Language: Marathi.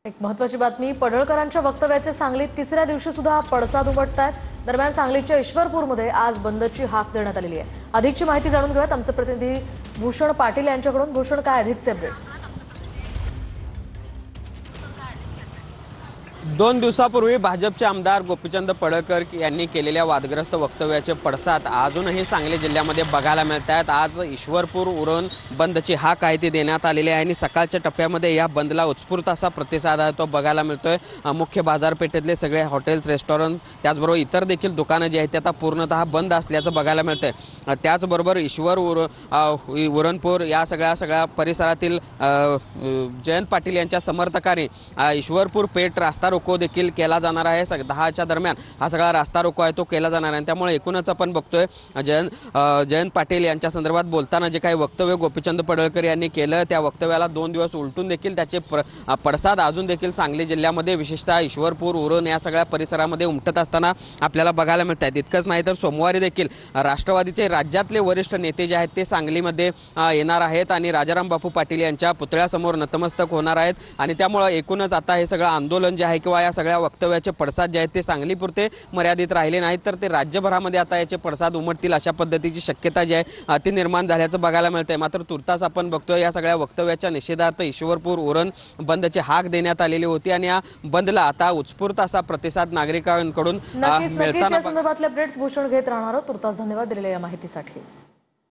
एक महत्त्वाची बातमी, पडळकरांच्या वक्तव्याचे सांगलीत तिसऱ्या दिवशी सुद्धा पडसाद उमटतायत। दरम्यान सांगलीच्या ईश्वरपूरमध्ये आज बंदची हाक देण्यात आलेली आहे। अधिकची माहिती जाणून घेऊयात आमचे प्रतिनिधी भूषण पाटील यांच्याकडून। भूषण, काय अधिकचे अपडेट्स? 2 दिवसापूर्वी भाजपचे आमदार गोपीचंद पडळकर यांनी केलेल्या वादग्रस्त वक्तव्याचे पडसाद अजूनही सांगली जिल्ह्यामध्ये बघायला मिळत आहेत। आज ईश्वरपूर उरण बंदची हाक आहे ती देण्यात आलेली आहे आणि सकाळच्या टप्प्यामध्ये या बंदला उत्स्फूर्त असा प्रतिसाद आहे तो बघायला मिळतोय। मुख्य बाजारपेठेतले सगळे हॉटेल्स, रेस्टॉरंट, त्याचबरोबर इतर देखील दुकानं जी आहेत ते आता पूर्णतः बंद असल्याचं बघायला मिळतंय। त्याचबरोबर उरणपूर या सगळ्या परिसरातील जयंत पाटील यांच्या समर्थकांनी ईश्वरपूर पेठ रास्ता रोको देखील केला जाणार आहे। 10च्या दरम्यान हा सगळा रास्ता रोको आहे तो केला जाणार आहे। त्यामुळे एकूणच आपण बघतोय जयंत पाटील यांच्या संदर्भात बोलताना जे काही वक्तव्य गोपीचंद पडळकर यांनी केलं त्या वक्तव्याला 2 दिवस उलटून देखील त्याचे पडसाद अजून देखील सांगली जिल्ह्यामध्ये विशेषतः ईश्वरपूर, उरण या सगळ्या परिसरामध्ये उमटत असताना आपल्याला बघायला मिळत आहे। इतकंच नाही तर सोमवारी देखील राष्ट्रवादीचे राज्यातले वरिष्ठ नेते जे आहेत ते सांगलीमध्ये येणार आहेत आणि राजाराम बापू पाटील यांच्या पुतळ्यासमोर नतमस्तक होणार आहेत आणि त्यामुळे एकूणच आता हे सगळं आंदोलन जे आहे किंवा या सगळ्या वक्तव्याचे पडसाद जे आहेत ते सांगलीपुरते मर्यादित राहिले नाहीत तर ते राज्यभरामध्ये आता याचे पडसाद उमटतील अशा पद्धतीची शक्यता जी आहे ती निर्माण झाल्याचं बघायला मिळतंय। मात्र तुर्तास आपण बघतोय या सगळ्या वक्तव्याच्या निषेधार्थ ईश्वरपूर, उरण बंदची हाक देण्यात आलेली होती आणि या बंदला आता उत्स्फूर्त असा प्रतिसाद नागरिकांकडून नक्कीच या संदर्भातले अपडेट्स भूषण घेत राहणार आहोत। तुर्तास धन्यवाद दिलेल्या या माहितीसाठी।